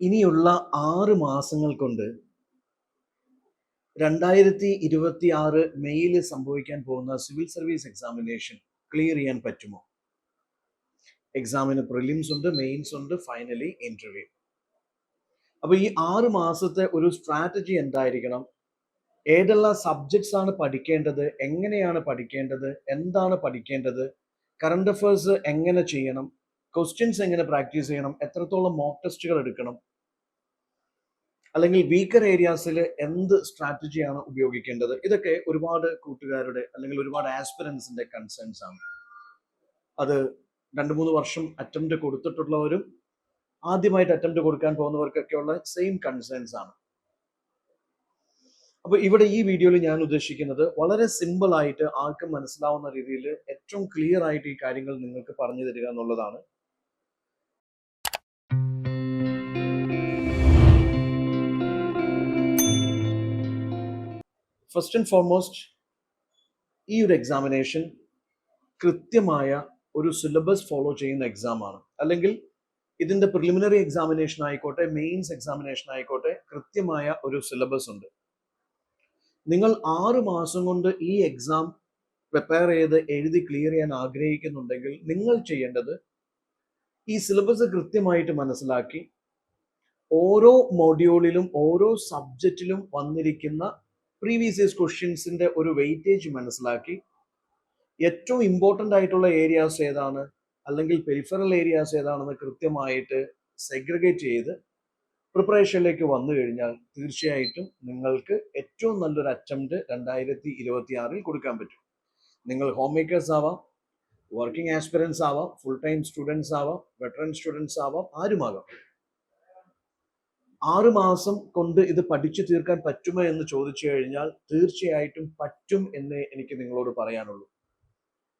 ഇനിയുള്ള 6 മാസങ്ങൾ കൊണ്ട് 2026 മെയ്യിൽ സംഭവിക്കാൻ പോകുന്ന സിവിൽ സർവീസ് എക്സാമിനേഷൻ ക്ലിയർ ചെയ്യാൻ പറ്റുമോ? എക്സാമിന് പ്രിലിംസ് ഉണ്ട്, മെയിൻസ് ഉണ്ട്, ഫൈനലി ഇന്റർവ്യൂ. അപ്പൊ ഈ 6 മാസത്തെ ഒരു സ്ട്രാറ്റജി എന്തായിരിക്കണം? ഏതെല്ലാം സബ്ജക്ട്സ് ആണ് പഠിക്കേണ്ടത്, എങ്ങനെയാണ് പഠിക്കേണ്ടത്, എന്താണ് പഠിക്കേണ്ടത്, കറണ്ട് അഫയേഴ്സ് എങ്ങനെ ചെയ്യണം, ക്വസ്റ്റ്യൻസ് എങ്ങനെ പ്രാക്ടീസ് ചെയ്യണം, എത്രത്തോളം മോക്ക് ടെസ്റ്റുകൾ എടുക്കണം, അല്ലെങ്കിൽ വീക്കർ ഏരിയാസിൽ എന്ത് സ്ട്രാറ്റജിയാണ് ഉപയോഗിക്കേണ്ടത്, ഇതൊക്കെ ഒരുപാട് കൂട്ടുകാരുടെ അല്ലെങ്കിൽ ഒരുപാട് ആസ്പിറൻസിന്റെ കൺസേൺസ് ആണ്. അത് 2-3 വർഷം അറ്റംപ്റ്റ് കൊടുത്തിട്ടുള്ളവരും ആദ്യമായിട്ട് അറ്റംപ്റ്റ് കൊടുക്കാൻ പോകുന്നവർക്കൊക്കെയുള്ള സെയിം കൺസേൺസ് ആണ്. അപ്പൊ ഇവിടെ ഈ വീഡിയോയിൽ ഞാൻ ഉദ്ദേശിക്കുന്നത് വളരെ സിമ്പിൾ ആയിട്ട് ആർക്കും മനസ്സിലാവുന്ന രീതിയിൽ ഏറ്റവും ക്ലിയർ ആയിട്ട് ഈ കാര്യങ്ങൾ നിങ്ങൾക്ക് പറഞ്ഞു തരിക എന്നുള്ളതാണ്. ഫസ്റ്റ് ആൻഡ് ഫോർമോസ്റ്റ്, ഈ ഒരു എക്സാമിനേഷൻ കൃത്യമായ ഒരു സിലബസ് ഫോളോ ചെയ്യുന്ന എക്സാം ആണ്. അല്ലെങ്കിൽ ഇതിന്റെ പ്രിലിമിനറി എക്സാമിനേഷൻ ആയിക്കോട്ടെ, മെയിൻസ് എക്സാമിനേഷൻ ആയിക്കോട്ടെ, കൃത്യമായ ഒരു സിലബസ് ഉണ്ട്. നിങ്ങൾ 6 മാസം കൊണ്ട് ഈ എക്സാം പ്രിപ്പയർ ചെയ്ത് എഴുതി ക്ലിയർ ചെയ്യാൻ ആഗ്രഹിക്കുന്നുണ്ടെങ്കിൽ നിങ്ങൾ ചെയ്യേണ്ടത് ഈ സിലബസ് കൃത്യമായിട്ട് മനസ്സിലാക്കി ഓരോ മൊഡ്യൂളിലും ഓരോ സബ്ജക്റ്റിലും വന്നിരിക്കുന്ന പ്രീവിയസ് ഇയർ ക്വസ്റ്റ്യൻസിന്റെ ഒരു വെയിറ്റേജ് മനസ്സിലാക്കി ഏറ്റവും ഇമ്പോർട്ടൻ്റ് ആയിട്ടുള്ള ഏരിയാസ് ഏതാണ് അല്ലെങ്കിൽ പെരിഫറൽ ഏരിയാസ് ഏതാണെന്ന് കൃത്യമായിട്ട് സെഗ്രിഗേറ്റ് ചെയ്ത് പ്രിപ്പറേഷനിലേക്ക് വന്നു കഴിഞ്ഞാൽ തീർച്ചയായിട്ടും നിങ്ങൾക്ക് ഏറ്റവും നല്ലൊരു അറ്റംപ്റ്റ് 2026 കൊടുക്കാൻ പറ്റും. നിങ്ങൾ ഹോം മേക്കേഴ്സ് ആവാം, വർക്കിംഗ് ആസ്പിറൻസ് ആവാം, ഫുൾ ടൈം സ്റ്റുഡൻസ് ആവാം, വെറ്ററൻ സ്റ്റുഡൻസ് ആവാം, ആരുമാകാം. 6 മാസം കൊണ്ട് ഇത് പഠിച്ചു തീർക്കാൻ പറ്റുമോ എന്ന് ചോദിച്ചു കഴിഞ്ഞാൽ തീർച്ചയായിട്ടും പറ്റും എന്ന് എനിക്ക് നിങ്ങളോട് പറയാനുള്ളൂ.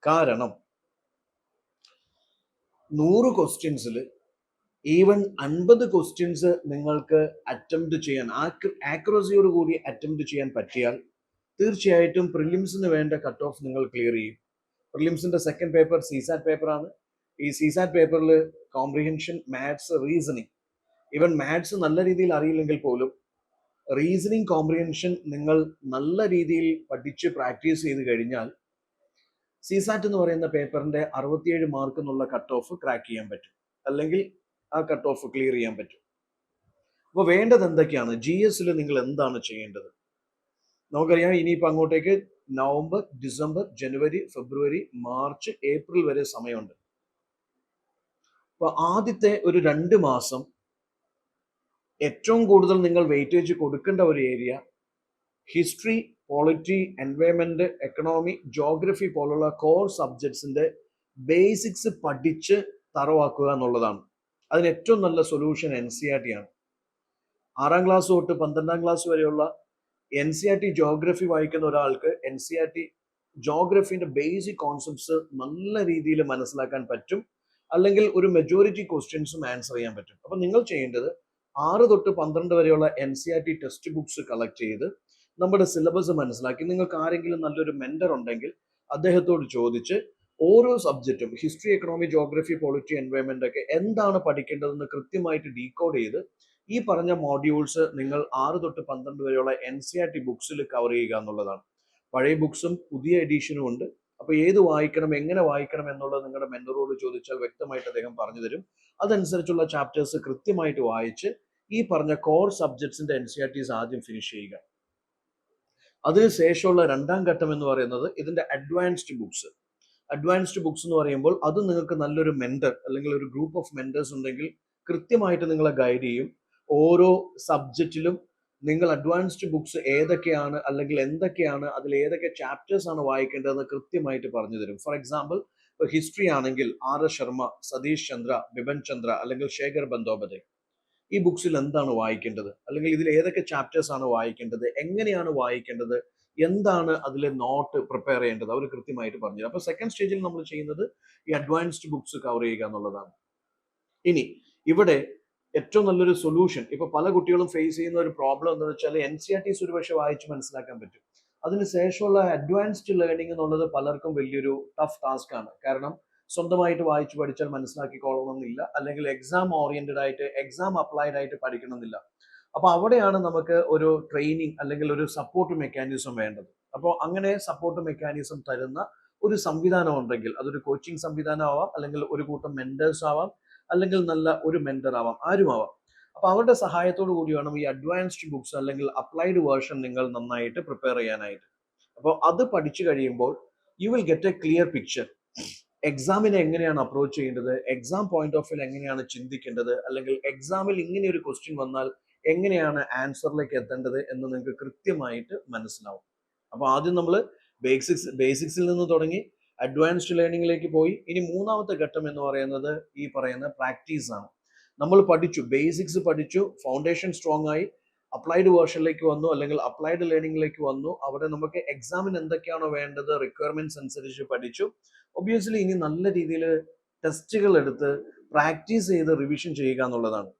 കാരണം 100 ക്വസ്റ്റ്യൻസിൽ ഈവൻ 50 ക്വസ്റ്റ്യൻസ് നിങ്ങൾക്ക് അറ്റംപ്റ്റ് ചെയ്യാൻ ആക്യുറസിയോട് കൂടി അറ്റംപ്റ്റ് ചെയ്യാൻ പറ്റിയാൽ തീർച്ചയായിട്ടും പ്രിലിംസിന് വേണ്ട കട്ട് ഓഫ് നിങ്ങൾ ക്ലിയർ ചെയ്യും. പ്രിലിംസിന്റെ സെക്കൻഡ് പേപ്പർ സിസാറ്റ് പേപ്പറാണ്. ഈ സിസാറ്റ് പേപ്പറിൽ comprehension, maths, reasoning, even maths നല്ല രീതിയിൽ അറിയില്ലെങ്കിൽ പോലും റീസണിങ്, കോംപ്രിഹെൻഷൻ നിങ്ങൾ നല്ല രീതിയിൽ പഠിച്ച് പ്രാക്ടീസ് ചെയ്ത് കഴിഞ്ഞാൽ സിസാറ്റ് എന്ന് പറയുന്ന പേപ്പറിന്റെ 67 മാർക്ക് എന്നുള്ള കട്ട് ഓഫ് ക്രാക്ക് ചെയ്യാൻ പറ്റും, അല്ലെങ്കിൽ ആ കട്ട് ഓഫ് ക്ലിയർ ചെയ്യാൻ പറ്റും. അപ്പോൾ വേണ്ടത് എന്തൊക്കെയാണ്? GS നിങ്ങൾ എന്താണ് ചെയ്യേണ്ടത്? നമുക്കറിയാം ഇനിയിപ്പോൾ അങ്ങോട്ടേക്ക് നവംബർ, ഡിസംബർ, ജനുവരി, ഫെബ്രുവരി, മാർച്ച്, ഏപ്രിൽ വരെ സമയമുണ്ട്. അപ്പോൾ ആദ്യത്തെ ഒരു 2 മാസം ഏറ്റവും കൂടുതൽ നിങ്ങൾ വെയിറ്റേജ് കൊടുക്കേണ്ട ഒരു area history, polity, environment, economy, geography പോലുള്ള കോർ സബ്ജക്ട്സിന്റെ ബേസിക്സ് പഠിച്ച് തറവാക്കുക എന്നുള്ളതാണ്. അതിന് ഏറ്റവും നല്ല സൊല്യൂഷൻ NCERT ആണ്. 6ാം ക്ലാസ് തൊട്ട് 12ാം ക്ലാസ് വരെയുള്ള NCERT ജോഗ്രഫി വായിക്കുന്ന ഒരാൾക്ക് NCERT ജോഗ്രഫിന്റെ ബേസിക് കോൺസെപ്റ്റ്സ് നല്ല രീതിയിൽ മനസ്സിലാക്കാൻ പറ്റും, അല്ലെങ്കിൽ ഒരു മെജോറിറ്റി ക്വസ്റ്റ്യൻസും ആൻസർ ചെയ്യാൻ പറ്റും. അപ്പൊ നിങ്ങൾ ചെയ്യേണ്ടത് 6 തൊട്ട് 12 വരെയുള്ള NCERT ടെക്സ്റ്റ് ബുക്സ് കളക്ട് ചെയ്ത് നമ്മുടെ സിലബസ് മനസ്സിലാക്കി, നിങ്ങൾക്ക് ആരെങ്കിലും നല്ലൊരു മെന്റർ ഉണ്ടെങ്കിൽ അദ്ദേഹത്തോട് ചോദിച്ച് ഓരോ സബ്ജക്റ്റും history, economy, geography, polity, environment ഒക്കെ എന്താണ് പഠിക്കേണ്ടതെന്ന് കൃത്യമായിട്ട് ഡീകോഡ് ചെയ്ത് ഈ പറഞ്ഞ മോഡ്യൂൾസ് നിങ്ങൾ 6 തൊട്ട് 12 വരെയുള്ള NCERT ബുക്സിൽ കവർ ചെയ്യുക എന്നുള്ളതാണ്. പഴയ ബുക്സും പുതിയ എഡിഷനും ഉണ്ട്. അപ്പൊ ഏത് വായിക്കണം, എങ്ങനെ വായിക്കണം എന്നുള്ളത് നിങ്ങളുടെ മെന്ററോട് ചോദിച്ചാൽ വ്യക്തമായിട്ട് അദ്ദേഹം പറഞ്ഞു തരും. അതനുസരിച്ചുള്ള ചാപ്റ്റേഴ്സ് കൃത്യമായിട്ട് വായിച്ച് ഈ പറഞ്ഞ കോർ സബ്ജക്ട്സിന്റെ NCERTs ആദ്യം ഫിനിഷ് ചെയ്യുക. അതിനുശേഷമുള്ള 2ാം ഘട്ടം എന്ന് പറയുന്നത് ഇതിന്റെ അഡ്വാൻസ്ഡ് ബുക്സ്. അഡ്വാൻസ്ഡ് ബുക്സ് എന്ന് പറയുമ്പോൾ അത് നിങ്ങൾക്ക് നല്ലൊരു മെന്റർ അല്ലെങ്കിൽ ഒരു ഗ്രൂപ്പ് ഓഫ് മെന്റേഴ്സ് ഉണ്ടെങ്കിൽ കൃത്യമായിട്ട് നിങ്ങളെ ഗൈഡ് ചെയ്യും. ഓരോ സബ്ജക്റ്റിലും നിങ്ങൾ അഡ്വാൻസ്ഡ് ബുക്സ് ഏതൊക്കെയാണ് അല്ലെങ്കിൽ എന്തൊക്കെയാണ്, അതിൽ ഏതൊക്കെ ചാപ്റ്റേഴ്സ് ആണ് വായിക്കേണ്ടതെന്ന് കൃത്യമായിട്ട് പറഞ്ഞു തരും. ഫോർ എക്സാമ്പിൾ, ഹിസ്റ്ററി ആണെങ്കിൽ RS ശർമ്മ, സതീഷ് ചന്ദ്ര, ബിപിൻ ചന്ദ്ര അല്ലെങ്കിൽ ശേഖർ ബന്ദോപധ്യായ്, ഈ ബുക്സിൽ എന്താണ് വായിക്കേണ്ടത്, അല്ലെങ്കിൽ ഇതിൽ ഏതൊക്കെ ചാപ്റ്റേഴ്സ് ആണ് വായിക്കേണ്ടത്, എങ്ങനെയാണ് വായിക്കേണ്ടത്, എന്താണ് അതിലെ നോട്ട് പ്രിപ്പയർ ചെയ്യേണ്ടത്, അവർ കൃത്യമായിട്ട് പറഞ്ഞു. അപ്പൊ സെക്കൻഡ് സ്റ്റേജിൽ നമ്മൾ ചെയ്യുന്നത് ഈ അഡ്വാൻസ്ഡ് ബുക്സ് കവർ ചെയ്യുക എന്നുള്ളതാണ്. ഇനി ഇവിടെ ഏറ്റവും നല്ലൊരു സൊല്യൂഷൻ, ഇപ്പൊ പല കുട്ടികളും ഫേസ് ചെയ്യുന്ന ഒരു പ്രോബ്ലം എന്താണെന്ന് വെച്ചാൽ NCERTs ഒരുപക്ഷെ വായിച്ച് മനസ്സിലാക്കാൻ പറ്റും. അതിനുശേഷമുള്ള അഡ്വാൻസ്ഡ് ലേണിംഗ് എന്നുള്ളത് പലർക്കും വലിയൊരു ടഫ് ടാസ്ക് ആണ്. കാരണം സ്വന്തമായിട്ട് വായിച്ചു പഠിച്ചാൽ മനസ്സിലാക്കിക്കൊള്ളണമെന്നില്ല, അല്ലെങ്കിൽ എക്സാം ഓറിയന്റഡ് ആയിട്ട് എക്സാം അപ്ലൈഡ് ആയിട്ട് പഠിക്കണമെന്നില്ല. അപ്പോൾ അവിടെയാണ് നമുക്ക് ഒരു ട്രെയിനിങ് അല്ലെങ്കിൽ ഒരു സപ്പോർട്ട് മെക്കാനിസം വേണ്ടത്. അപ്പോൾ അങ്ങനെ സപ്പോർട്ട് മെക്കാനിസം തരുന്ന ഒരു സംവിധാനം ഉണ്ടെങ്കിൽ, അതൊരു കോച്ചിങ് സംവിധാനം ആവാം, അല്ലെങ്കിൽ ഒരു കൂട്ടം മെന്റേഴ്സ് ആവാം, അല്ലെങ്കിൽ നല്ല ഒരു മെന്റർ ആവാം, ആരുമാവാം. അപ്പോൾ അവരുടെ സഹായത്തോടു കൂടി വേണം ഈ അഡ്വാൻസ്ഡ് ബുക്സ് അല്ലെങ്കിൽ അപ്ലൈഡ് വേർഷൻ നിങ്ങൾ നന്നായിട്ട് പ്രിപ്പയർ ചെയ്യാനായിട്ട്. അപ്പോൾ അത് പഠിച്ചു കഴിയുമ്പോൾ you will get a clear picture. എക്സാമിനെ എങ്ങനെയാണ് അപ്രോച്ച് ചെയ്യേണ്ടത്, എക്സാം പോയിന്റ് ഓഫ് വ്യൂ എങ്ങനെയാണ് ചിന്തിക്കേണ്ടത്, അല്ലെങ്കിൽ എക്സാമിൽ ഇങ്ങനെ ഒരു ക്വസ്റ്റ്യൻ വന്നാൽ എങ്ങനെയാണ് ആൻസറിലേക്ക് എത്തേണ്ടത് എന്ന് നിങ്ങൾക്ക് കൃത്യമായിട്ട് മനസ്സിലാവും. അപ്പോൾ ആദ്യം നമ്മൾ ബേസിക്സിൽ നിന്ന് തുടങ്ങി അഡ്വാൻസ്ഡ് ലേണിംഗിലേക്ക് പോയി. ഇനി മൂന്നാമത്തെ ഘട്ടം എന്ന് പറയുന്നത് ഈ പറയുന്ന പ്രാക്ടീസ് ആണ്. നമ്മൾ പഠിച്ചു, ബേസിക്സ് പഠിച്ചു, ഫൗണ്ടേഷൻ സ്ട്രോങ് ആയി, അപ്ലൈഡ് വേർഷനിലേക്ക് വന്നു, അല്ലെങ്കിൽ അപ്ലൈഡ് ലേണിംഗിലേക്ക് വന്നു. അവിടെ നമുക്ക് എക്സാമിന് എന്തൊക്കെയാണോ വേണ്ടത് റിക്വയർമെന്റ്സ് അനുസരിച്ച് പഠിച്ചു. ഒബ്വിയസ്ലി ഇനി നല്ല രീതിയിൽ ടെസ്റ്റുകൾ എടുത്ത് പ്രാക്ടീസ് ചെയ്ത് റിവിഷൻ ചെയ്യുക എന്നുള്ളതാണ്.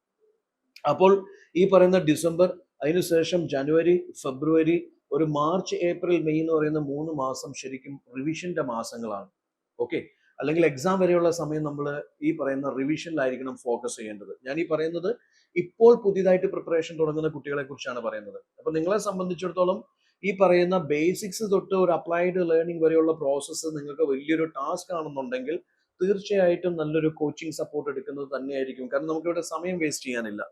അപ്പോൾ ഈ പറയുന്ന ഡിസംബർ, അതിനുശേഷം ജനുവരി, ഫെബ്രുവരി, ഒരു മാർച്ച്, ഏപ്രിൽ, മെയ് എന്ന് പറയുന്ന 3 മാസം ശരിക്കും റിവിഷന്റെ മാസങ്ങളാണ്. ഓക്കെ, അല്ലെങ്കിൽ എക്സാം വരെയുള്ള സമയം നമ്മൾ ഈ പറയുന്ന റിവിഷനിലായിരിക്കണം ഫോക്കസ് ചെയ്യേണ്ടത്. ഞാൻ ഈ പറയുന്നത് ഇപ്പോൾ പുതിയതായിട്ട് പ്രിപ്പറേഷൻ തുടങ്ങുന്ന കുട്ടികളെ കുറിച്ചാണ് പറയുന്നത്. അപ്പൊ നിങ്ങളെ സംബന്ധിച്ചിടത്തോളം ഈ പറയുന്ന ബേസിക്സ് തൊട്ട് ഒരു അപ്ലൈഡ് ലേണിംഗ് വരെയുള്ള പ്രോസസ്സ് നിങ്ങൾക്ക് വലിയൊരു ടാസ്ക് ആണെന്നുണ്ടെങ്കിൽ തീർച്ചയായിട്ടും നല്ലൊരു കോച്ചിങ് സപ്പോർട്ട് എടുക്കുന്നത് തന്നെയായിരിക്കും. കാരണം നമുക്കിവിടെ സമയം വേസ്റ്റ് ചെയ്യാനില്ല.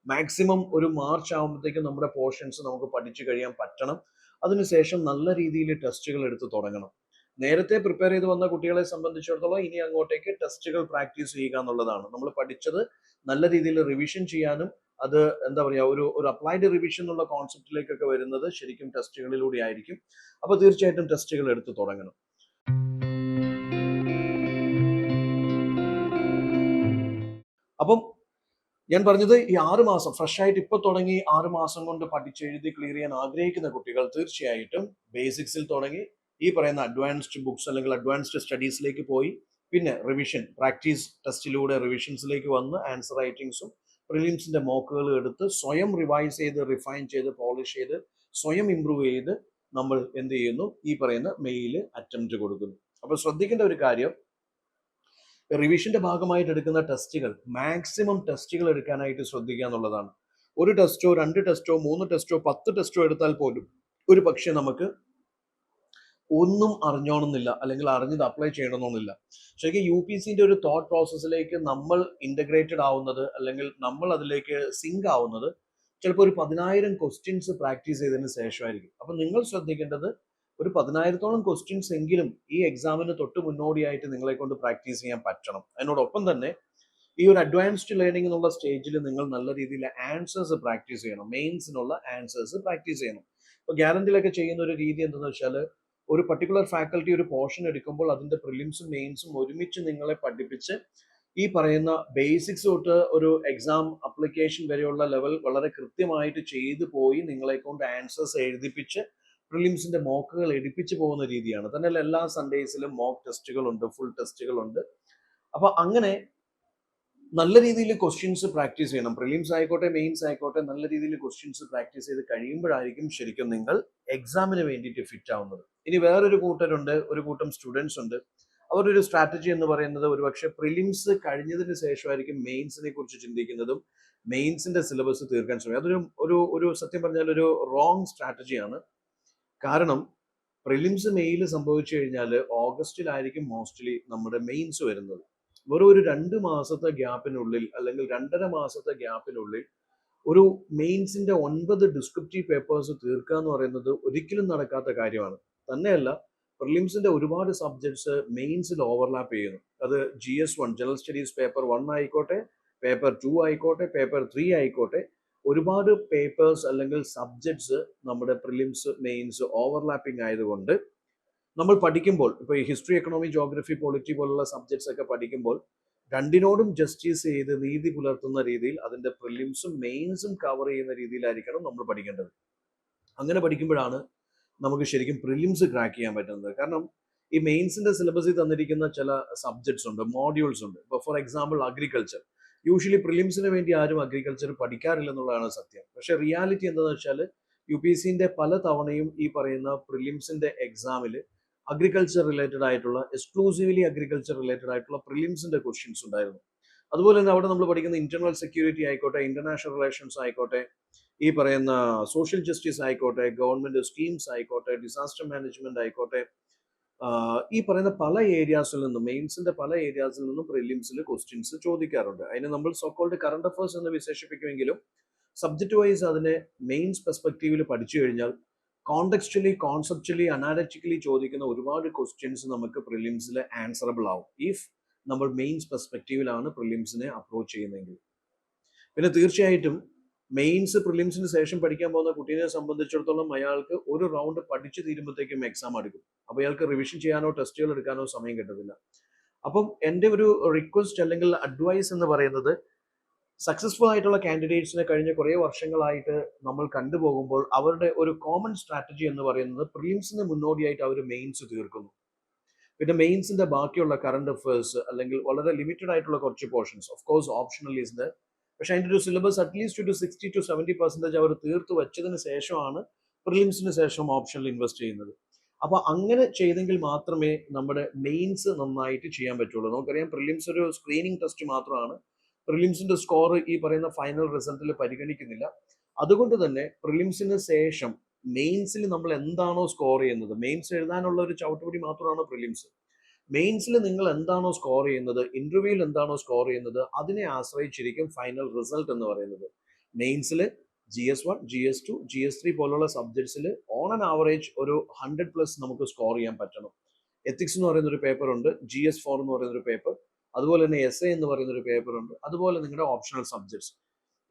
മാക്സിമം ഒരു മാർച്ച് ആകുമ്പോഴത്തേക്കും നമ്മുടെ പോർഷൻസ് നമുക്ക് പഠിച്ചു കഴിയാൻ പറ്റണം. അതിനുശേഷം നല്ല രീതിയിൽ ടെസ്റ്റുകൾ എടുത്ത് തുടങ്ങണം. നേരത്തെ പ്രിപ്പയർ ചെയ്ത് വന്ന കുട്ടികളെ സംബന്ധിച്ചിടത്തോളം ഇനി അങ്ങോട്ടേക്ക് ടെസ്റ്റുകൾ പ്രാക്ടീസ് ചെയ്യുക എന്നുള്ളതാണ്. നമ്മൾ പഠിച്ചത് നല്ല രീതിയിൽ റിവിഷൻ ചെയ്യാനും, അത് എന്താ പറയുക, ഒരു അപ്ലൈഡ് റിവിഷൻ എന്നുള്ള കോൺസെപ്റ്റിലേക്കൊക്കെ വരുന്നത് ശരിക്കും ടെസ്റ്റുകളിലൂടെ ആയിരിക്കും. അപ്പോൾ തീർച്ചയായിട്ടും ടെസ്റ്റുകൾ എടുത്ത് തുടങ്ങണം. അപ്പം ഞാൻ പറഞ്ഞത് ഈ 6 മാസം ഫ്രഷ് ആയിട്ട് ഇപ്പൊ തുടങ്ങി 6 മാസം കൊണ്ട് പഠിച്ചെഴുതി ക്ലിയർ ചെയ്യാൻ ആഗ്രഹിക്കുന്ന കുട്ടികൾ തീർച്ചയായിട്ടും ബേസിക്സിൽ തുടങ്ങി ഈ പറയുന്ന അഡ്വാൻസ്ഡ് ബുക്സ് അല്ലെങ്കിൽ അഡ്വാൻസ്ഡ് സ്റ്റഡീസിലേക്ക് പോയി, പിന്നെ റിവിഷൻ പ്രാക്ടീസ് ടെസ്റ്റിലൂടെ റിവിഷൻസിലേക്ക് വന്ന് ആൻസർ റൈറ്റിംഗ്സും പ്രിലിംസിന്റെ മോക്കുകൾ എടുത്ത് സ്വയം റിവൈസ് ചെയ്ത് റിഫൈൻ ചെയ്ത് പോളിഷ് ചെയ്ത് സ്വയം ഇംപ്രൂവ് ചെയ്ത് നമ്മൾ എന്ത് ചെയ്യുന്നു, ഈ പറയുന്ന മെയിൽ അറ്റംപ്റ്റ് കൊടുക്കുന്നു. അപ്പോൾ ശ്രദ്ധിക്കേണ്ട ഒരു കാര്യം, റിവിഷന്റെ ഭാഗമായിട്ട് എടുക്കുന്ന ടെസ്റ്റുകൾ മാക്സിമം ടെസ്റ്റുകൾ എടുക്കാനായിട്ട് ശ്രദ്ധിക്കുക എന്നുള്ളതാണ്. ഒരു ടെസ്റ്റോ 2 ടെസ്റ്റോ 3 ടെസ്റ്റോ 10 ടെസ്റ്റോ എടുത്താൽ പോലും ഒരു പക്ഷേ നമുക്ക് ഒന്നും അറിഞ്ഞോണമെന്നില്ല, അല്ലെങ്കിൽ അറിഞ്ഞത് അപ്ലൈ ചെയ്യണമെന്നില്ല. ശരിക്കും UPSCന്റെ ഒരു തോട്ട് പ്രോസസ്സിലേക്ക് നമ്മൾ ഇന്റഗ്രേറ്റഡ് ആവുന്നത്, അല്ലെങ്കിൽ നമ്മൾ അതിലേക്ക് സിങ്ക് ആവുന്നത് ചിലപ്പോൾ ഒരു 10,000 ക്വസ്റ്റ്യൻസ് പ്രാക്ടീസ് ചെയ്തതിന് ശേഷമായിരിക്കും. അപ്പൊ നിങ്ങൾ ശ്രദ്ധിക്കേണ്ടത് ഒരു 10,000-ഓളം ക്വസ്റ്റ്യൻസ് എങ്കിലും ഈ എക്സാമിന് തൊട്ട് മുന്നോടിയായിട്ട് നിങ്ങളെ കൊണ്ട് പ്രാക്ടീസ് ചെയ്യാൻ പറ്റണം. അതിനോടൊപ്പം തന്നെ ഈ ഒരു അഡ്വാൻസ്ഡ് ലേണിംഗ് എന്നുള്ള സ്റ്റേജിൽ നിങ്ങൾ നല്ല രീതിയിൽ ആൻസേഴ്സ് പ്രാക്ടീസ് ചെയ്യണം. മെയിൻസിനുള്ള ആൻസേഴ്സ് പ്രാക്ടീസ് ചെയ്യണം. ഇപ്പോൾ ഗ്യാരണ്ടിയിലൊക്കെ ചെയ്യുന്ന ഒരു രീതി എന്തെന്ന് വെച്ചാൽ, ഒരു പർട്ടിക്കുലർ ഫാക്കൽറ്റി ഒരു പോർഷൻ എടുക്കുമ്പോൾ അതിന്റെ പ്രിലിംസും മെയിൻസും ഒരുമിച്ച് നിങ്ങളെ പഠിപ്പിച്ച് ഈ പറയുന്ന ബേസിക്സ് തൊട്ട് ഒരു എക്സാം അപ്ലിക്കേഷൻ വരെയുള്ള ലെവൽ വളരെ കൃത്യമായിട്ട് ചെയ്തു പോയി നിങ്ങളെ കൊണ്ട് ആൻസേഴ്സ് എഴുതിപ്പിച്ച് പ്രിലിംസിന്റെ മോക്കുകൾ എടുപ്പിച്ച് പോകുന്ന രീതിയാണ്. തന്നെയല്ല എല്ലാ സൺഡേസിലും മോക്ക് ടെസ്റ്റുകളുണ്ട്, ഫുൾ ടെസ്റ്റുകളുണ്ട്. അപ്പൊ അങ്ങനെ നല്ല രീതിയിൽ ക്വസ്റ്റ്യൻസ് പ്രാക്ടീസ് ചെയ്യണം. പ്രിലിംസ് ആയിക്കോട്ടെ മെയിൻസ് ആയിക്കോട്ടെ, നല്ല രീതിയിൽ ക്വസ്റ്റ്യൻസ് പ്രാക്ടീസ് ചെയ്ത് കഴിയുമ്പോഴായിരിക്കും ശരിക്കും നിങ്ങൾ എക്സാമിന് വേണ്ടിയിട്ട് ഫിറ്റ് ആവുന്നത്. ഇനി വേറൊരു കൂട്ടരുണ്ട്, ഒരു കൂട്ടം സ്റ്റുഡൻസ് ഉണ്ട്. അവരുടെ ഒരു സ്ട്രാറ്റജി എന്ന് പറയുന്നത് ഒരുപക്ഷെ പ്രിലിംസ് കഴിഞ്ഞതിന് ശേഷമായിരിക്കും മെയിൻസിനെ കുറിച്ച് ചിന്തിക്കുന്നതും മെയിൻസിന്റെ സിലബസ് തീർക്കാൻ ശ്രമിക്കും. അതൊരു ഒരു ഒരു സത്യം പറഞ്ഞാൽ ഒരു റോങ് സ്ട്രാറ്റജിയാണ്. കാരണം പ്രിലിംസ് മെയിൽ സംഭവിച്ചു കഴിഞ്ഞാൽ ഓഗസ്റ്റിലായിരിക്കും മോസ്റ്റ്ലി നമ്മുടെ മെയിൻസ് വരുന്നത്. വെറും ഒരു 2 മാസത്തെ ഗ്യാപ്പിനുള്ളിൽ, അല്ലെങ്കിൽ 2.5 മാസത്തെ ഗ്യാപ്പിനുള്ളിൽ ഒരു മെയിൻസിന്റെ 9 ഡിസ്ക്രിപ്റ്റീവ് പേപ്പേഴ്സ് തീർക്കുക എന്ന് പറയുന്നത് ഒരിക്കലും നടക്കാത്ത കാര്യമാണ്. തന്നെയല്ല, പ്രിലിംസിന്റെ ഒരുപാട് സബ്ജക്ട്സ് മെയിൻസിൽ ഓവർലാപ്പ് ചെയ്യുന്നു. അത് GS1 ജനറൽ സ്റ്റഡീസ് പേപ്പർ 1 ആയിക്കോട്ടെ, പേപ്പർ 2 ആയിക്കോട്ടെ, പേപ്പർ 3 ആയിക്കോട്ടെ, ഒരുപാട് പേപ്പേഴ്സ് അല്ലെങ്കിൽ സബ്ജക്ട്സ് നമ്മുടെ പ്രിലിംസ് മെയിൻസ് ഓവർലാപ്പിംഗ് ആയതുകൊണ്ട് നമ്മൾ പഠിക്കുമ്പോൾ, ഇപ്പോൾ ഈ ഹിസ്റ്ററി, എക്കണോമി, ജോഗ്രഫി, പൊളിറ്റി പോലുള്ള സബ്ജക്ട്സ് ഒക്കെ പഠിക്കുമ്പോൾ രണ്ടിനോടും ജസ്റ്റിസ് ചെയ്ത് നീതി പുലർത്തുന്ന രീതിയിൽ അതിന്റെ പ്രിലിംസും മെയിൻസും കവർ ചെയ്യുന്ന രീതിയിലായിരിക്കണം നമ്മൾ പഠിക്കേണ്ടത്. അങ്ങനെ പഠിക്കുമ്പോഴാണ് നമുക്ക് ശരിക്കും പ്രിലിംസ് ക്രാക്ക് ചെയ്യാൻ പറ്റുന്നത്. കാരണം ഈ മെയിൻസിന്റെ സിലബസിൽ തന്നിരിക്കുന്ന ചില സബ്ജക്ട്സ് ഉണ്ട്, മോഡ്യൂൾസ് ഉണ്ട്. ഇപ്പോൾ ഫോർ എക്സാമ്പിൾ അഗ്രികൾച്ചർ. യൂഷ്വലി പ്രിലിംസിന് വേണ്ടി ആരും അഗ്രികൾച്ചർ പഠിക്കാറില്ല എന്നുള്ളതാണ് സത്യം. പക്ഷെ റിയാലിറ്റി എന്താണെന്ന് വെച്ചാൽ UPSCന്റെ പല തവണയും ഈ പറയുന്ന പ്രിലിംസിന്റെ എക്സാമിൽ അഗ്രികൾച്ചർ റിലേറ്റഡ് ആയിട്ടുള്ള എക്സ്ക്ലൂസീവ്ലി അഗ്രികൾച്ചർ റിലേറ്റഡ് ആയിട്ടുള്ള പ്രിലിംസിന്റെ ക്വസ്റ്റ്യൻസ് ഉണ്ടായിരുന്നു. അതുപോലെ തന്നെ അവിടെ നമ്മൾ പഠിക്കുന്ന ഇന്റർണൽ സെക്യൂരിറ്റി ആയിക്കോട്ടെ, ഇന്റർനാഷണൽ റിലേഷൻസ് ആയിക്കോട്ടെ, ഈ പറയുന്ന സോഷ്യൽ ജസ്റ്റിസ് ആയിക്കോട്ടെ, ഗവൺമെന്റ് സ്കീംസ് ആയിക്കോട്ടെ, ഡിസാസ്റ്റർ മാനേജ്മെന്റ് ആയിക്കോട്ടെ, ഈ പറയുന്ന പല ഏരിയാസിൽ നിന്നും, മെയിൻസിന്റെ പല ഏരിയാസിൽ നിന്നും പ്രിലിംസിൽ ക്വസ്റ്റ്യൻസ് ചോദിക്കാറുണ്ട്. അതിന് നമ്മൾ സോക്കോൾഡ് കറണ്ട് അഫയേഴ്സ് എന്ന് വിശേഷിപ്പിക്കുമെങ്കിലും സബ്ജക്ട് വൈസ് അതിനെ മെയിൻസ് പെർസ്പെക്റ്റീവിൽ പഠിച്ചു കഴിഞ്ഞാൽ കോണ്ടെക്സ്ച്വലി, കോൺസെപ്ച്വലി, അനാലിറ്റിക്കലി ചോദിക്കുന്ന ഒരുപാട് ക്വസ്റ്റ്യൻസ് നമുക്ക് പ്രിലിംസിൽ ആൻസറബിൾ ആവും ഇഫ് നമ്മൾ മെയിൻസ് പെർസ്പെക്റ്റീവിലാണ് പ്രിലിംസിനെ അപ്രോച്ച് ചെയ്യുന്നതെങ്കിൽ. പിന്നെ തീർച്ചയായിട്ടും മെയിൻസ് പ്രിലിംസിന് ശേഷം പഠിക്കാൻ പോകുന്ന കുട്ടീനെ സംബന്ധിച്ചിടത്തോളം അയാൾക്ക് ഒരു റൗണ്ട് പഠിച്ചു തീരുമ്പോഴത്തേക്കും എക്സാം എടുക്കും. അപ്പോൾ അയാൾക്ക് റിവിഷൻ ചെയ്യാനോ ടെസ്റ്റുകൾ എടുക്കാനോ സമയം കിട്ടത്തില്ല. അപ്പം എൻ്റെ ഒരു റിക്വസ്റ്റ് അല്ലെങ്കിൽ അഡ്വൈസ് എന്ന് പറയുന്നത്, സക്സസ്ഫുൾ ആയിട്ടുള്ള കാൻഡിഡേറ്റ്സിനെ കഴിഞ്ഞ കുറേ വർഷങ്ങളായിട്ട് നമ്മൾ കണ്ടുപോകുമ്പോൾ അവരുടെ ഒരു കോമൺ സ്ട്രാറ്റജി എന്ന് പറയുന്നത് പ്രിലിംസിന് മുന്നോടിയായിട്ട് അവർ മെയിൻസ് തീർക്കുന്നു. പിന്നെ മെയിൻസിന്റെ ബാക്കിയുള്ള കറണ്ട് അഫയേഴ്സ് അല്ലെങ്കിൽ വളരെ ലിമിറ്റഡ് ആയിട്ടുള്ള കുറച്ച് portions, of course optional is the, പക്ഷെ അതിൻ്റെ ഒരു സിലബസ് അറ്റ്ലീസ്റ്റ് ഒരു 60-70% അവർ തീർത്ത് വെച്ചതിന് ശേഷമാണ് പ്രിലിംസിന് ശേഷം ഓപ്ഷനിൽ ഇൻവെസ്റ്റ് ചെയ്യുന്നത്. അപ്പൊ അങ്ങനെ ചെയ്തെങ്കിൽ മാത്രമേ നമ്മുടെ മെയിൻസ് നന്നായിട്ട് ചെയ്യാൻ പറ്റുള്ളൂ. നമുക്കറിയാം പ്രിലിംസ് ഒരു സ്ക്രീനിങ് ടെസ്റ്റ് മാത്രമാണ്. പ്രിലിംസിന്റെ സ്കോർ ഈ പറയുന്ന ഫൈനൽ റിസൾട്ടിൽ പരിഗണിക്കുന്നില്ല. അതുകൊണ്ട് തന്നെ പ്രിലിംസിന് ശേഷം മെയിൻസിൽ നമ്മൾ എന്താണോ സ്കോർ ചെയ്യുന്നത്, മെയിൻസ് എഴുതാനുള്ള ഒരു ചവിട്ടുപടി മാത്രമാണ് പ്രിലിംസ്. മെയിൻസിൽ നിങ്ങൾ എന്താണോ സ്കോർ ചെയ്യുന്നത്, ഇന്റർവ്യൂവിൽ എന്താണോ സ്കോർ ചെയ്യുന്നത്, അതിനെ ആശ്രയിച്ചിരിക്കും ഫൈനൽ റിസൾട്ട് എന്ന് പറയുന്നത്. മെയിൻസിൽ GS1, GS2, GS3 പോലുള്ള സബ്ജക്ട്സിൽ ഓൺ ആൻ ആവറേജ് ഒരു 100+ നമുക്ക് സ്കോർ ചെയ്യാൻ പറ്റണം. എത്തിക്സ് എന്ന് പറയുന്ന ഒരു പേപ്പർ ഉണ്ട്, GS4 എന്ന് പറയുന്ന ഒരു പേപ്പർ, അതുപോലെ തന്നെ SA എന്ന് പറയുന്ന ഒരു പേപ്പർ ഉണ്ട്, അതുപോലെ നിങ്ങളുടെ ഓപ്ഷണൽ സബ്ജക്ട്സ്.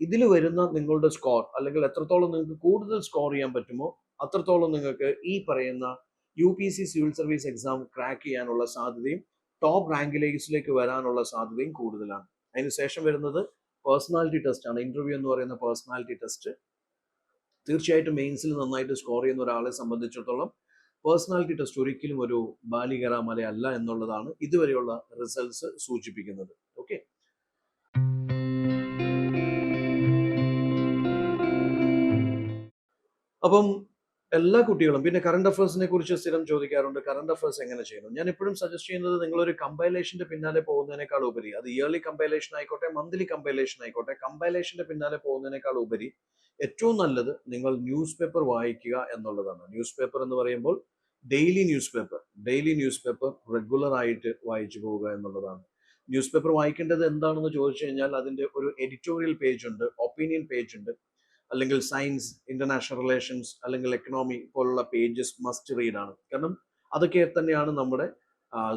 ഇതിൽ വരുന്ന നിങ്ങളുടെ സ്കോർ, അല്ലെങ്കിൽ എത്രത്തോളം നിങ്ങൾക്ക് കൂടുതൽ സ്കോർ ചെയ്യാൻ പറ്റുമോ അത്രത്തോളം നിങ്ങൾക്ക് ഈ പറയുന്ന UPSC civil service exam crack ചെയ്യാനുള്ള സാധ്യതയും ടോപ്പ് റാങ്കിലേക്ക് വരാനുള്ള സാധ്യതയും കൂടുതലാണ്. അതിനുശേഷം വരുന്നത് പേഴ്സണാലിറ്റി ടെസ്റ്റ് ആണ്. ഇന്റർവ്യൂ എന്ന് പറയുന്ന പേഴ്സണാലിറ്റി ടെസ്റ്റ് തീർച്ചയായിട്ടും മെയിൻസിൽ നന്നായിട്ട് സ്കോർ ചെയ്യുന്ന ഒരാളെ സംബന്ധിച്ചിടത്തോളം പേഴ്സണാലിറ്റി ടെസ്റ്റ് ഒരിക്കലും ഒരു ബാലികേറാമല അല്ല എന്നുള്ളതാണ് ഇതുവരെയുള്ള റിസൾട്ട്സ് സൂചിപ്പിക്കുന്നത്. ഓക്കെ, അപ്പം എല്ലാ കുട്ടികളും പിന്നെ കറണ്ട് അഫയേഴ്സിനെ കുറിച്ച് സ്ഥിരം ചോദിക്കാറുണ്ട്, കറണ്ട് അഫയേഴ്സ് എങ്ങനെ ചെയ്യണം. ഞാൻ എപ്പോഴും സജസ്റ്റ് ചെയ്യുന്നത് നിങ്ങളൊരു കമ്പൈലേഷന്റെ പിന്നാലെ പോകുന്നതിനേക്കാൾ ഉപരി, അത് ഇയർലി കമ്പൈലേഷൻ ആയിക്കോട്ടെ, മന്ത്ലി കമ്പൈലേഷൻ ആയിക്കോട്ടെ, കമ്പൈലേഷന്റെ പിന്നാലെ പോകുന്നതിനേക്കാൾ ഉപരി ഏറ്റവും നല്ലത് നിങ്ങൾ ന്യൂസ് പേപ്പർ വായിക്കുക എന്നുള്ളതാണ്. ന്യൂസ് പേപ്പർ എന്ന് പറയുമ്പോൾ ഡെയിലി ന്യൂസ് പേപ്പർ റെഗുലർ ആയിട്ട് വായിച്ചു പോവുക എന്നുള്ളതാണ്. ന്യൂസ് പേപ്പർ വായിക്കേണ്ടത് എന്താണെന്ന് ചോദിച്ചു കഴിഞ്ഞാൽ അതിന്റെ ഒരു എഡിറ്റോറിയൽ പേജ് ഉണ്ട്, ഒപ്പീനിയൻ പേജ് ഉണ്ട്, അല്ലെങ്കിൽ സയൻസ്, ഇന്റർനാഷണൽ റിലേഷൻസ്, അല്ലെങ്കിൽ എക്കണോമി പോലുള്ള പേജസ് മസ്റ്റ് റീഡ് ആണ്. കാരണം അതൊക്കെ തന്നെയാണ് നമ്മുടെ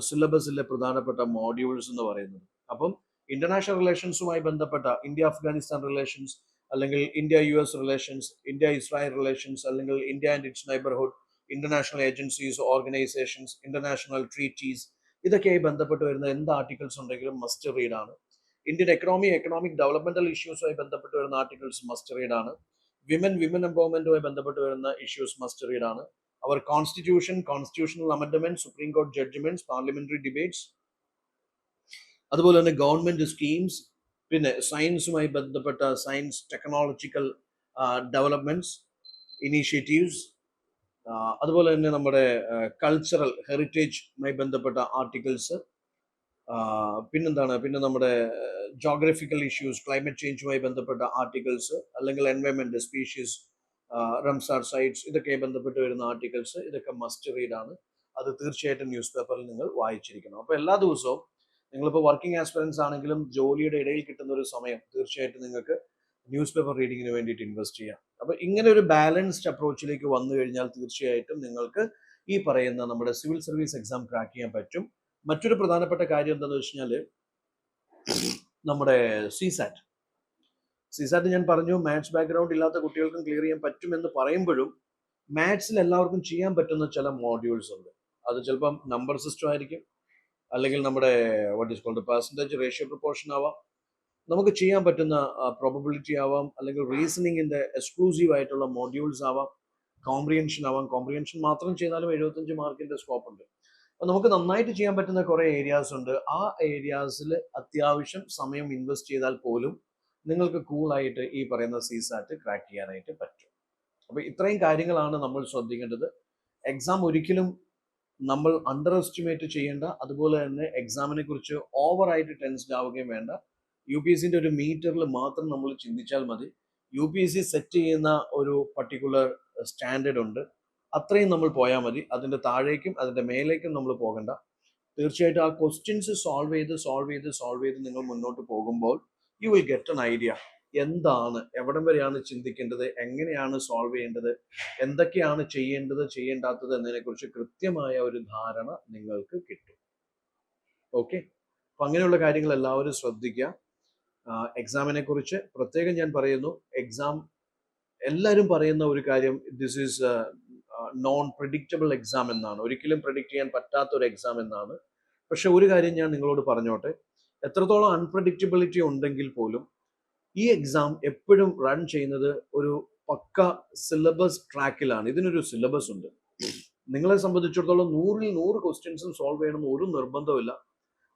സിലബസിലെ പ്രധാനപ്പെട്ട മോഡ്യൂൾസ് എന്ന് പറയുന്നത്. അപ്പം ഇന്റർനാഷണൽ റിലേഷൻസുമായി ബന്ധപ്പെട്ട ഇന്ത്യ അഫ്ഗാനിസ്ഥാൻ റിലേഷൻസ്, അല്ലെങ്കിൽ India US relations, India Israel relations, അല്ലെങ്കിൽ India and its neighbourhood, international agencies, organisations, international treaties, ഇതൊക്കെയായി ബന്ധപ്പെട്ട് വരുന്ന എന്ത് ആർട്ടിക്കിൾസ് ഉണ്ടെങ്കിലും മസ്റ്റ് റീഡ് ആണ്. ഇന്ത്യൻ എക്കണോമിക് ഡെവലപ്മെന്റൽ ഇഷ്യൂസുമായി ബന്ധപ്പെട്ട് വരുന്ന ആർട്ടിക്കിൾസ് മസ്റ്റ് റീഡ് ആണ്. വിമൻ എംപവർമെന്റുമായി ബന്ധപ്പെട്ട് വരുന്ന ഇഷ്യൂസ് മസ്റ്റ് റീഡ് ആണ്. അവർ കോൺസ്റ്റിറ്റ്യൂഷണൽ അമെൻഡ്മെന്റ്, സുപ്രീം കോടതി ജഡ്ജ്മെന്റ്സ്, പാർലമെന്ററി ഡിബേറ്റ്സ്, അതുപോലെ തന്നെ ഗവൺമെന്റ് സ്കീംസ്, പിന്നെ സയൻസുമായി ബന്ധപ്പെട്ട സയൻസ് ടെക്നോളജിക്കൽ ഡെവലപ്മെന്റ്സ്, ഇനീഷ്യേറ്റീവ്സ്, അതുപോലെ തന്നെ നമ്മുടെ കൾച്ചറൽ ഹെറിറ്റേജുമായി ബന്ധപ്പെട്ട ആർട്ടിക്കിൾസ്, പിന്നെ നമ്മുടെ ജോഗ്രഫിക്കൽ ഇഷ്യൂസ്, ക്ലൈമറ്റ് ചേഞ്ചുമായി ബന്ധപ്പെട്ട ആർട്ടിക്കിൾസ്, അല്ലെങ്കിൽ എൻവയൺമെന്റ്, സ്പീഷീസ്, റംസാർ സൈറ്റ്സ്, ഇതൊക്കെ ബന്ധപ്പെട്ട് വരുന്ന ആർട്ടിക്കിൾസ്, ഇതൊക്കെ മസ്റ്റ് റീഡ് ആണ്. അത് തീർച്ചയായിട്ടും ന്യൂസ് പേപ്പറിൽ നിങ്ങൾ വായിച്ചിരിക്കണം. അപ്പോൾ എല്ലാ ദിവസവും നിങ്ങളിപ്പോൾ വർക്കിംഗ് ആസ്പിറൻസ് ആണെങ്കിലും ജോലിയുടെ ഇടയിൽ കിട്ടുന്ന ഒരു സമയം തീർച്ചയായിട്ടും നിങ്ങൾക്ക് ന്യൂസ് പേപ്പർ റീഡിങ്ങിന് വേണ്ടിയിട്ട് ഇൻവെസ്റ്റ് ചെയ്യാം. അപ്പോൾ ഇങ്ങനെ ഒരു ബാലൻസ്ഡ് അപ്രോച്ചിലേക്ക് വന്നു കഴിഞ്ഞാൽ തീർച്ചയായിട്ടും നിങ്ങൾക്ക് ഈ പറയുന്ന നമ്മുടെ സിവിൽ സർവീസ് എക്സാം ക്രാക്ക് ചെയ്യാൻ പറ്റും. മറ്റൊരു പ്രധാനപ്പെട്ട കാര്യം എന്താണെന്ന് വെച്ച് കഴിഞ്ഞാൽ നമ്മുടെ സിസാറ്റ് ഞാൻ പറഞ്ഞു, മാത്സ് ബാക്ക്ഗ്രൗണ്ട് ഇല്ലാത്ത കുട്ടികൾക്കും ക്ലിയർ ചെയ്യാൻ പറ്റുമെന്ന് പറയുമ്പോഴും മാത്സിൽ എല്ലാവർക്കും ചെയ്യാൻ പറ്റുന്ന ചില മോഡ്യൂൾസ് ഉണ്ട്. അത് ചിലപ്പം നമ്പർ സിസ്റ്റം ആയിരിക്കും, അല്ലെങ്കിൽ നമ്മുടെ what is called percentage ratio proportion ആവാം, നമുക്ക് ചെയ്യാൻ പറ്റുന്ന പ്രോബബിലിറ്റി ആവാം, അല്ലെങ്കിൽ റീസണിങ്ങിന്റെ എക്സ്ക്ലൂസീവ് ആയിട്ടുള്ള മോഡ്യൂൾസ് ആവാം, കോംപ്രിഹെൻഷൻ ആവാം. കോംപ്രിഹെൻഷൻ മാത്രം ചെയ്താലും 75 മാർക്കിന്റെ സ്കോപ്പ് ഉണ്ട്. അപ്പൊ നമുക്ക് നന്നായിട്ട് ചെയ്യാൻ പറ്റുന്ന കുറെ ഏരിയാസ് ഉണ്ട്. ആ ഏരിയാസിൽ അത്യാവശ്യം സമയം ഇൻവെസ്റ്റ് ചെയ്താൽ പോലും നിങ്ങൾക്ക് കൂളായിട്ട് ഈ പറയുന്ന സിസാറ്റ് ക്രാക്ക് ചെയ്യാനായിട്ട് പറ്റും. അപ്പൊ ഇത്രയും കാര്യങ്ങളാണ് നമ്മൾ ശ്രദ്ധിക്കേണ്ടത്. എക്സാം ഒരിക്കലും നമ്മൾ അണ്ടർ എസ്റ്റിമേറ്റ് ചെയ്യേണ്ട, അതുപോലെ തന്നെ എക്സാമിനെ കുറിച്ച് ഓവറായിട്ട് ടെൻസ്ഡ് ആവുകയും വേണ്ട. യു പി എസ് സിൻ്റെ ഒരു മീറ്ററിൽ മാത്രം നമ്മൾ ചിന്തിച്ചാൽ മതി. U P S C set ചെയ്യുന്ന ഒരു പർട്ടിക്കുലർ സ്റ്റാൻഡേർഡ് ഉണ്ട്, അത്രയും നമ്മൾ പോയാൽ മതി. അതിൻ്റെ താഴേക്കും അതിൻ്റെ മേലേക്കും നമ്മൾ പോകണ്ട. തീർച്ചയായിട്ടും ആ ക്വസ്റ്റ്യൻസ് സോൾവ് ചെയ്ത് നിങ്ങൾ മുന്നോട്ട് പോകുമ്പോൾ U will get an idea. എന്താണ്, എവിടം വരെയാണ് ചിന്തിക്കേണ്ടത്, എങ്ങനെയാണ് സോൾവ് ചെയ്യേണ്ടത്, എന്തൊക്കെയാണ് ചെയ്യേണ്ടാത്തത് എന്നതിനെക്കുറിച്ച് കൃത്യമായ ഒരു ധാരണ നിങ്ങൾക്ക് കിട്ടും. ഓക്കെ, അപ്പം അങ്ങനെയുള്ള കാര്യങ്ങൾ എല്ലാവരും ശ്രദ്ധിക്കുക. എക്സാമിനെ കുറിച്ച് പ്രത്യേകം ഞാൻ പറയുന്നു, എക്സാം എല്ലാവരും പറയുന്ന ഒരു കാര്യം, this is known predictable exam എന്നാണ്, ഒരിക്കലും പ്രിഡിക്റ്റ് ചെയ്യാൻ പറ്റാത്ത ഒരു എക്സാം എന്നാണ്. പക്ഷെ ഒരു കാര്യം ഞാൻ നിങ്ങളോട് പറഞ്ഞോട്ടെ, എത്രത്തോളം അൺപ്രഡിക്റ്റബിലിറ്റി ഉണ്ടെങ്കിൽ പോലും ഈ എക്സാം എപ്പോഴും റൺ ചെയ്യുന്നത് ഒരു പക്ക സിലബസ് ട്രാക്കിലാണ്. ഇതിനൊരു സിലബസ് ഉണ്ട്. നിങ്ങളെ സംബന്ധിച്ചിടത്തോളം 100-ൽ 100 ക്വസ്റ്റ്യൻസും സോൾവ് ചെയ്യണമെന്ന് ഒരു നിർബന്ധമില്ല.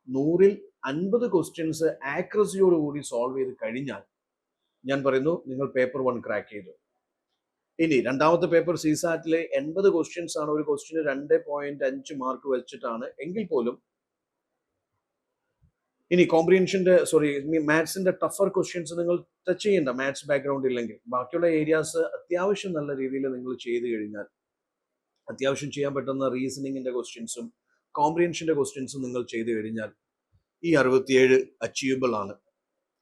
100-ൽ 50 ക്വസ്റ്റ്യൻസ് ആക്യുറസിയോടുകൂടി സോൾവ് ചെയ്ത് കഴിഞ്ഞാൽ ഞാൻ പറയുന്നു നിങ്ങൾ പേപ്പർ 1 ക്രാക്ക് ചെയ്തു. ഇനി രണ്ടാമത്തെ പേപ്പർ സിസാറ്റിലെ 80 ക്വസ്റ്റ്യൻസ് ആണ്, ഒരു ക്വസ്റ്റ്യന് 2.5 മാർക്ക് വെച്ചിട്ടാണ് എങ്കിൽ പോലും, ഇനി മാത്സിന്റെ ടഫർ ക്വസ്റ്റ്യൻസ് നിങ്ങൾ ടച്ച് ചെയ്യണ്ട, മാത്സ് ബാക്ക്ഗ്രൗണ്ട് ഇല്ലെങ്കിൽ. ബാക്കിയുള്ള ഏരിയാസ് അത്യാവശ്യം നല്ല രീതിയിൽ നിങ്ങൾ ചെയ്ത് കഴിഞ്ഞാൽ, അത്യാവശ്യം ചെയ്യാൻ പറ്റുന്ന റീസണിങ്ങിന്റെ ക്വസ്റ്റ്യൻസും കോംപ്രിഹെൻഷന്റെ ക്വസ്റ്റ്യൻസും നിങ്ങൾ ചെയ്ത് കഴിഞ്ഞാൽ ഈ 67 അച്ചീവബിൾ ആണ്.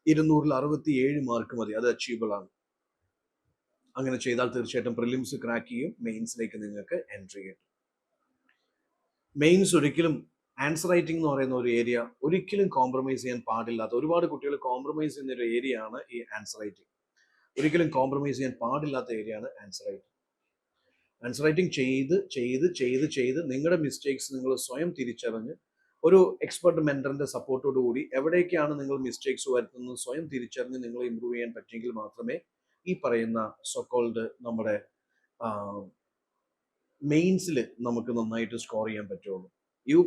200-ൽ 67 മാർക്ക് മതി, അത് അച്ചീവബിൾ ആണ്. അങ്ങനെ ചെയ്താൽ തീർച്ചയായിട്ടും പ്രിലിംസ് ക്രാക്ക് ചെയ്യും, മെയിൻസിലേക്ക് നിങ്ങൾക്ക് എൻട്രി കിട്ടും. മെയിൻസ് ഒരിക്കലും ആൻസർ റൈറ്റിംഗ് എന്ന് പറയുന്ന ഒരു ഏരിയ ഒരിക്കലും കോംപ്രമൈസ് ചെയ്യാൻ പാടില്ലാത്ത, ഒരുപാട് കുട്ടികൾ കോംപ്രമൈസ് ചെയ്യുന്ന ഒരു ഏരിയ ആണ് ഈ ആൻസർ റൈറ്റിംഗ്. ഒരിക്കലും കോംപ്രമൈസ് ചെയ്യാൻ പാടില്ലാത്ത ഏരിയ ആണ് ആൻസർ റൈറ്റിംഗ്. ആൻസർ റൈറ്റിംഗ് ചെയ്ത് നിങ്ങളുടെ മിസ്റ്റേക്സ് നിങ്ങൾ സ്വയം തിരിച്ചറിഞ്ഞ്, ഒരു എക്സ്പെർട്ട് മെന്ററിന്റെ സപ്പോർട്ടോട് കൂടി എവിടേക്കാണ് നിങ്ങൾ മിസ്റ്റേക്സ് വരുത്തുന്നത് സ്വയം തിരിച്ചറിഞ്ഞ് നിങ്ങൾ ഇമ്പ്രൂവ് ചെയ്യാൻ പറ്റുമെങ്കിൽ മാത്രമേ ഈ പറയുന്ന സോക്കോൾഡ് നമ്മുടെ മെയിൻസിൽ നമുക്ക് നന്നായിട്ട് സ്കോർ ചെയ്യാൻ പറ്റുള്ളൂ. യു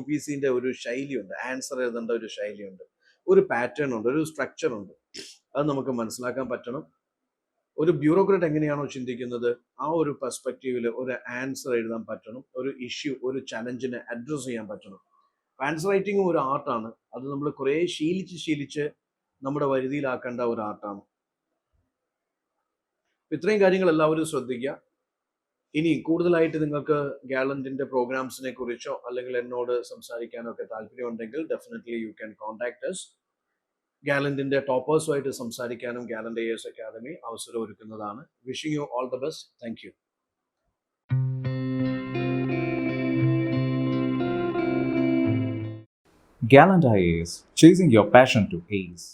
പി സിന്റെ ഒരു ശൈലിയുണ്ട്, ആൻസർ എഴുതേണ്ട ഒരു ശൈലിയുണ്ട്, ഒരു പാറ്റേൺ ഉണ്ട്, ഒരു സ്ട്രക്ചർ ഉണ്ട്. അത് നമുക്ക് മനസ്സിലാക്കാൻ പറ്റണം. ഒരു ബ്യൂറോക്രാറ്റ് എങ്ങനെയാണോ ചിന്തിക്കുന്നത് ആ ഒരു പെർസ്പെക്റ്റീവിൽ ഒരു ആൻസർ എഴുതാൻ പറ്റണം, ഒരു ഇഷ്യൂ, ഒരു ചലഞ്ചിനെ അഡ്രസ് ചെയ്യാൻ പറ്റണം. ആൻസർ റൈറ്റിംഗും ഒരു ആർട്ടാണ്. അത് നമ്മൾ കുറേ ശീലിച്ച് നമ്മുടെ വരുതിയിലാക്കേണ്ട ഒരു ആർട്ടാണ്. ഇത്രയും കാര്യങ്ങൾ എല്ലാവരും ശ്രദ്ധിക്കുക. ഇനി കൂടുതലായിട്ട് നിങ്ങൾക്ക് ഗാലന്റിന്റെ പ്രോഗ്രാംസിനെ കുറിച്ചോ അല്ലെങ്കിൽ എന്നോട് സംസാരിക്കാനോ ഒക്കെ താല്പര്യമുണ്ടെങ്കിൽ definitely you can contact us. ഗാലന്റിന്റെ ടോപ്പേഴ്സുമായിട്ട് സംസാരിക്കാനും ഗാലന്റ് AS അക്കാദമി അവസരം ഒരുക്കുന്നതാണ്. Wishing you all the best. Thank you. Gallant IAS, chasing your passion to ace.